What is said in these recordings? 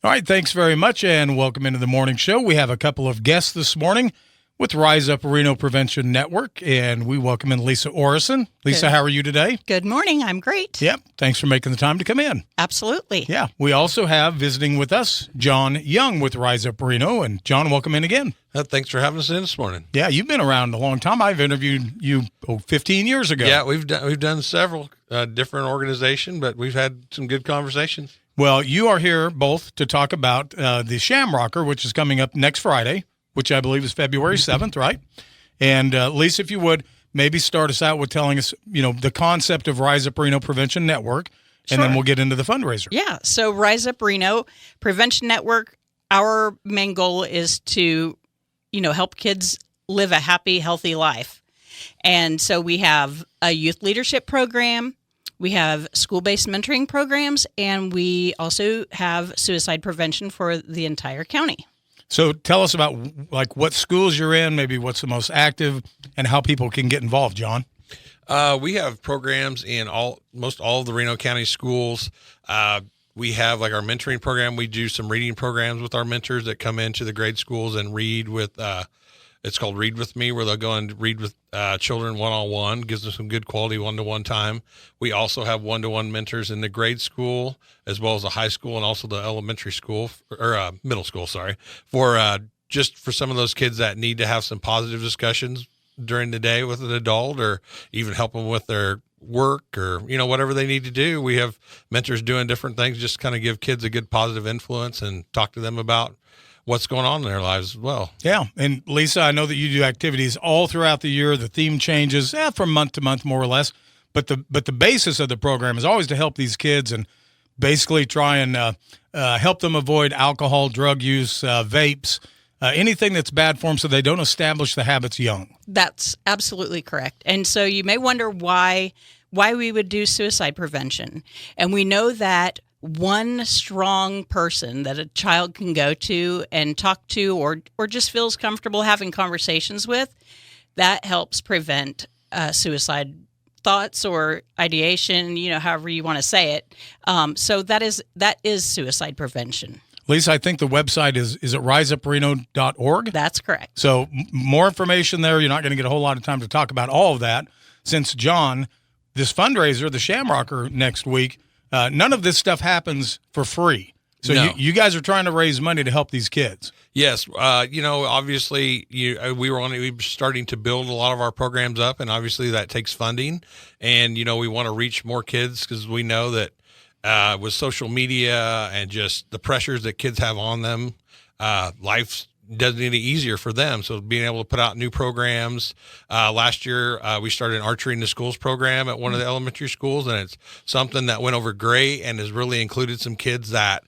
All right, thanks very much, and welcome into the morning show. We have a couple of guests this morning with Rise Up Reno Prevention Network, and we welcome in Lisa Orison. Lisa, how are you today? Good morning. I'm great. Yep. Thanks for making the time to come in. Absolutely. Yeah. We also have visiting with us John Young with Rise Up Reno. And John, welcome in again. Thanks for having us in this morning. Yeah, you've been around a long time. I've interviewed you 15 years ago. Yeah, we've done several different organizations, but we've had some good conversations. Well, you are here both to talk about the Shamrocker, which is coming up next Friday, which I believe is February 7th, right? And Lisa, if you would, maybe start us out with telling us, the concept of Rise Up Reno Prevention Network, and then we'll get into the fundraiser. Yeah, so Rise Up Reno Prevention Network, our main goal is to, help kids live a happy, healthy life. And so we have a youth leadership program, we have school-based mentoring programs, and we also have suicide prevention for the entire county. So tell us about what schools you're in, maybe what's the most active, and how people can get involved, John. We have programs in most all of the Reno County schools. We have our mentoring program. We do some reading programs with our mentors that come into the grade schools and read with. It's called Read With Me, where they'll go and read with children one-on-one, gives them some good quality one-to-one time. We also have one-to-one mentors in the grade school, as well as the high school and also the elementary school, or middle school, for just for some of those kids that need to have some positive discussions during the day with an adult, or even help them with their work, or, whatever they need to do. We have mentors doing different things, just kind of give kids a good positive influence and talk to them about what's going on in their lives as well. Yeah. And Lisa, I know that you do activities all throughout the year. The theme changes from month to month, more or less. But the basis of the program is always to help these kids and basically try and help them avoid alcohol, drug use, vapes, anything that's bad for them, so they don't establish the habits young. That's absolutely correct. And so you may wonder why we would do suicide prevention. And we know that one strong person that a child can go to and talk to, or just feels comfortable having conversations with, that helps prevent suicide thoughts or ideation, however you want to say it. So that is suicide prevention. Lisa, I think the website is it riseupreno.org? That's correct. So more information there. You're not going to get a whole lot of time to talk about all of that, since John, this fundraiser, the Shamrocker next week, none of this stuff happens for free. So no. you guys are trying to raise money to help these kids. Yes. Obviously, we were starting to build a lot of our programs up, and obviously that takes funding. And, we want to reach more kids, because we know that with social media and just the pressures that kids have on them, life doesn't get any easier for them. So being able to put out new programs. Last year, we started an Archery in the Schools program at one of the elementary schools, and it's something that went over great and has really included some kids that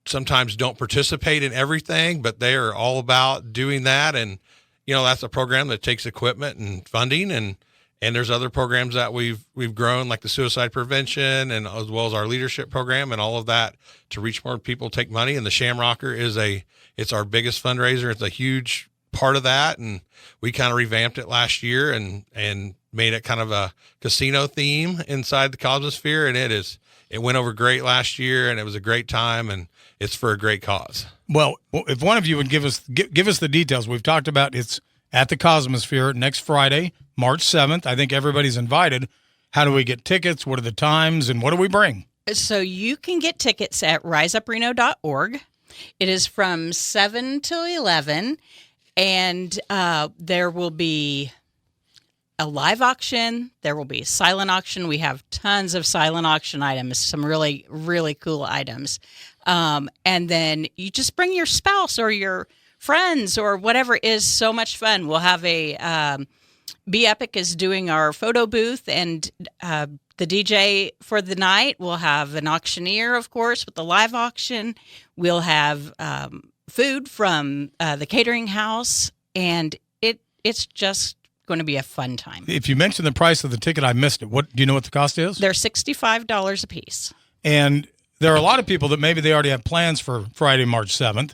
sometimes don't participate in everything, but they are all about doing that. And, that's a program that takes equipment and funding, and there's other programs that we've grown, like the suicide prevention, and as well as our leadership program and all of that, to reach more people, take money. And the Shamrocker it's our biggest fundraiser. It's a huge part of that. And we kind of revamped it last year and made it kind of a casino theme inside the Cosmosphere. And it went over great last year, and it was a great time, and it's for a great cause. Well, if one of you would give us the details. We've talked about it's at the Cosmosphere next Friday, March 7th. I think everybody's invited. How do we get tickets? What are the times? And what do we bring? So you can get tickets at riseupreno.org. It is from 7 till 11, and there will be a live auction. There will be a silent auction. We have tons of silent auction items, some really, really cool items. And then you just bring your spouse or your friends or whatever is so much fun. We'll have Be Epic is doing our photo booth, and the DJ for the night. We'll have an auctioneer, of course, with the live auction. We'll have food from the catering house, and it's just going to be a fun time. If you mentioned the price of the ticket, I missed it. What do you know what the cost is? They're $65 a piece. And there are a lot of people that maybe they already have plans for Friday, March 7th.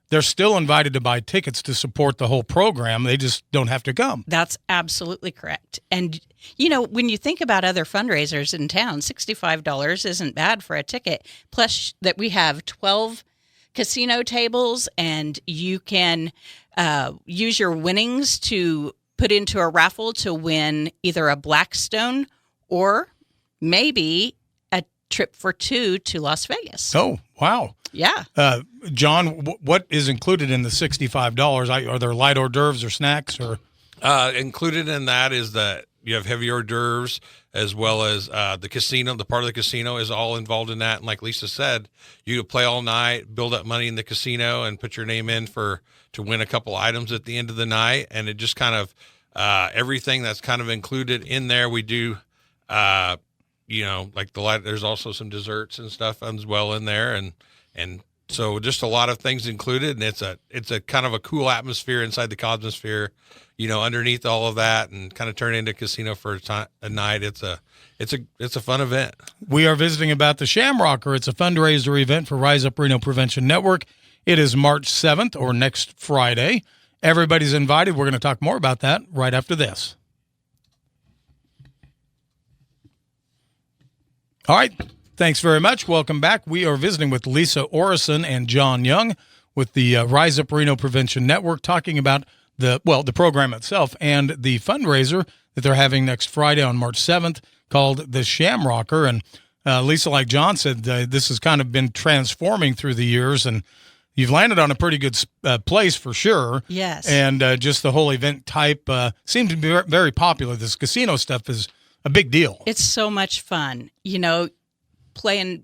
They're still invited to buy tickets to support the whole program. They just don't have to come. That's absolutely correct. And, you know, when you think about other fundraisers in town, $65 isn't bad for a ticket. Plus that we have 12 casino tables, and you can use your winnings to put into a raffle to win either a Blackstone or maybe a trip for two to Las Vegas. Oh, wow. Yeah. John, what is included in the $65? Are there light hors d'oeuvres or snacks or? Included in that is that you have heavy hors d'oeuvres as well as the casino. The part of the casino is all involved in that. And like Lisa said, you could play all night, build up money in the casino, and put your name in to win a couple items at the end of the night. And it just kind of everything that's kind of included in there. We do, like there's also some desserts and stuff as well in there, and so just a lot of things included. And it's a kind of a cool atmosphere inside the Cosmosphere. Underneath all of that, and kind of turn into a casino for a night. It's a fun event. We are visiting about the Shamrocker. It's a fundraiser event for Rise Up Reno Prevention Network. It is March 7th, or next Friday. Everybody's invited. We're going to talk more about that right after this. All right. Thanks very much. Welcome back. We are visiting with Lisa Orison and John Young with the Rise Up Reno Prevention Network, talking about the program itself and the fundraiser that they're having next Friday on March 7th called the Shamrocker. And Lisa, like John said, this has kind of been transforming through the years, and you've landed on a pretty good place for sure. Yes. And just the whole event type seems to be very popular. This casino stuff is a big deal. It's so much fun. Playing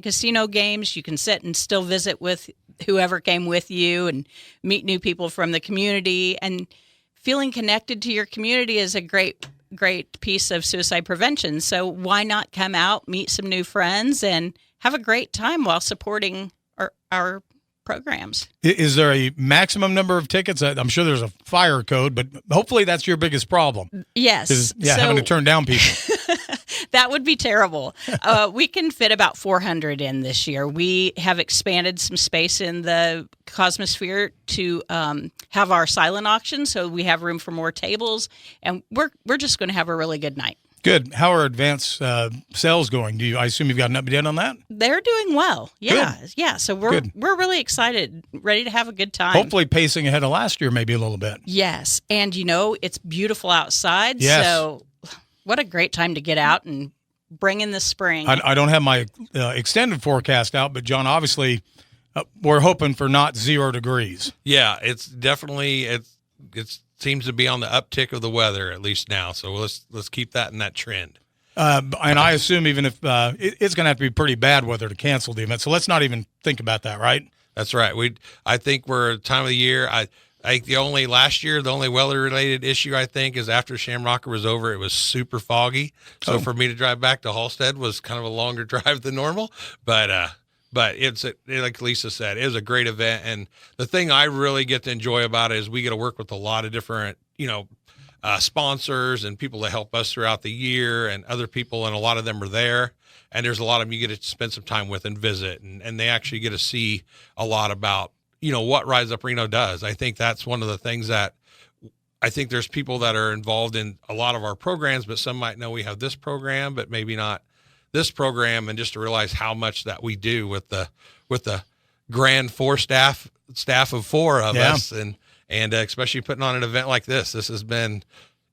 casino games, you can sit and still visit with whoever came with you and meet new people from the community, and feeling connected to your community is a great piece of suicide prevention. So why not come out, meet some new friends, and have a great time while supporting our programs. Is there a maximum number of tickets? I'm sure there's a fire code, but hopefully that's your biggest problem. Yes. Having to turn down people. That would be terrible. We can fit about 400 in this year. We have expanded some space in the Cosmosphere to have our silent auction, so we have room for more tables, and we're just going to have a really good night. Good. How are advance sales going? I assume you've got an update on that? They're doing well. Yeah. Good. Yeah. So we're really excited, ready to have a good time. Hopefully pacing ahead of last year maybe a little bit. Yes. And it's beautiful outside. Yes. So what a great time to get out and bring in the spring. I don't have my extended forecast out, but John, obviously we're hoping for not 0 degrees. Yeah, it's definitely, it seems to be on the uptick of the weather, at least now. So let's keep that in that trend. And I assume even if it's going to have to be pretty bad weather to cancel the event. So let's not even think about that, right? That's right. I think we're at the time of the year. I think the only weather-related issue, I think, is after Shamrocker was over, it was super foggy. So for me to drive back to Halstead was kind of a longer drive than normal. But it's like Lisa said, it was a great event. And the thing I really get to enjoy about it is we get to work with a lot of different, sponsors and people that help us throughout the year, and other people, and a lot of them are there. And there's a lot of them you get to spend some time with and visit, and they actually get to see a lot about, what Rise Up Reno does. I think that's one of the things that I think there's people that are involved in a lot of our programs, but some might know we have this program, but maybe not this program. And just to realize how much that we do with the grand staff of 4 of us, and especially putting on an event like this has been,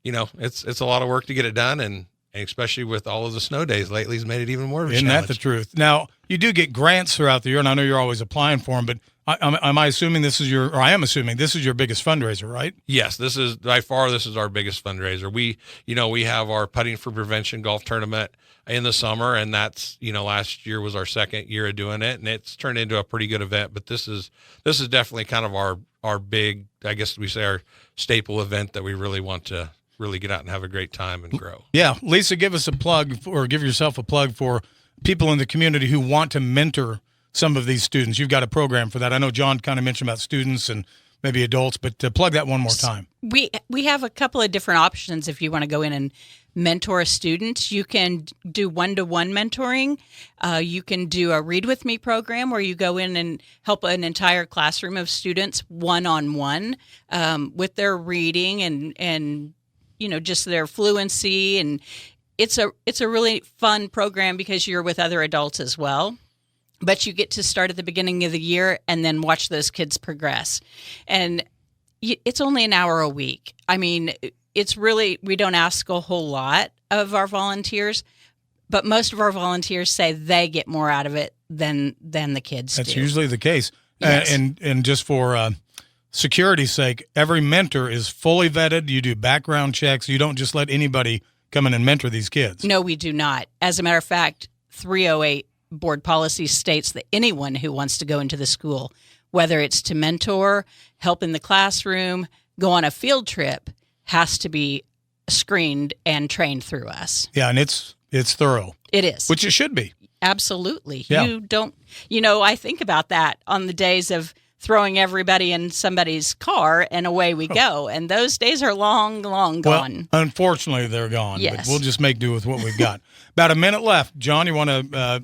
it's a lot of work to get it done. And especially with all of the snow days lately, has made it even more of a challenge. Isn't that the truth? Now, you do get grants throughout the year, and I know you're always applying for them, but am I assuming I am assuming this is your biggest fundraiser, right? Yes, this is by far our biggest fundraiser. We have our Putting for Prevention golf tournament in the summer, and that's, last year was our second year of doing it, and it's turned into a pretty good event. But this is definitely kind of our big, I guess we say, our staple event that we really want to really get out and have a great time and grow. Yeah. Lisa, give us a plug, or give yourself a plug for people in the community who want to mentor some of these students. You've got a program for that. I know John kind of mentioned about students and maybe adults, but plug that one more time. We have a couple of different options if you want to go in and mentor a student. You can do one-to-one mentoring. You can do a Read With Me program where you go in and help an entire classroom of students one-on-one with their reading and just their fluency. And it's a really fun program because you're with other adults as well. but you get to start at the beginning of the year and then watch those kids progress. And it's only an hour a week. I mean, it's really, we don't ask a whole lot of our volunteers, but most of our volunteers say they get more out of it than the kids That's do. usually the case. Yes. And just for security's sake, every mentor is fully vetted. You do background checks. You don't just let anybody come in and mentor these kids. No, we do not. As a matter of fact, 308 board policy states that anyone who wants to go into the school, whether it's to mentor, help in the classroom, go on a field trip, has to be screened and trained through us. Yeah, and it's thorough. It is. Which it should be. Absolutely. Yeah. You don't, I think about that on the days of throwing everybody in somebody's car and away we go. And those days are long, long gone. Well, unfortunately, they're gone. Yes. But we'll just make do with what we've got. About a minute left. John, you want to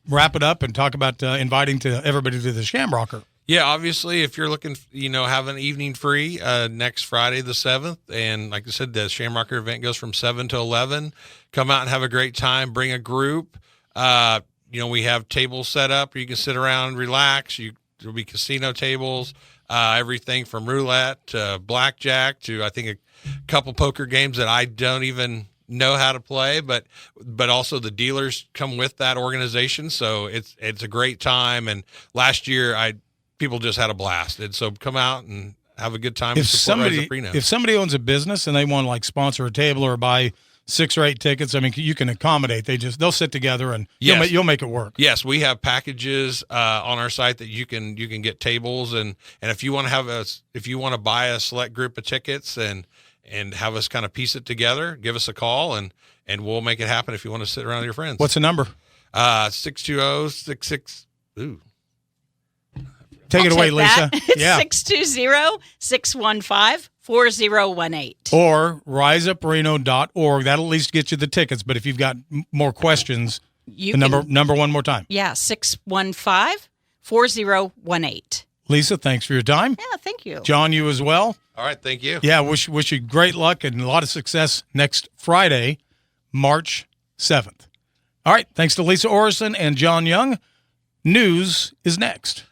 wrap it up and talk about inviting everybody to the Shamrocker? Yeah, obviously, if you're looking, have an evening free next Friday the 7th, and like I said, the Shamrocker event goes from 7 to 11. Come out and have a great time. Bring a group. We have tables set up where you can sit around and relax. There'll be casino tables, everything from roulette to blackjack to, I think, a couple poker games that I don't even know how to play, but also the dealers come with that organization. So it's a great time. And last year, people just had a blast. And so come out and have a good time. If somebody owns a business and they want to like sponsor a table or buy 6 or 8 tickets, I mean, you can accommodate. They'll sit together and you'll make it work. Yes, we have packages on our site that you can get tables, and if you want to buy a select group of tickets and have us kind of piece it together, give us a call and we'll make it happen if you want to sit around with your friends. What's the number? 620-66. Ooh. Take it away, Lisa. It's 620-615-4018. Or riseupreno.org. That'll at least get you the tickets. But if you've got more questions, number one more time. Yeah, 615-4018. Lisa, thanks for your time. Yeah, thank you. John, you as well. All right, thank you. Yeah, wish you great luck and a lot of success next Friday, March 7th. All right, thanks to Lisa Orison and John Young. News is next.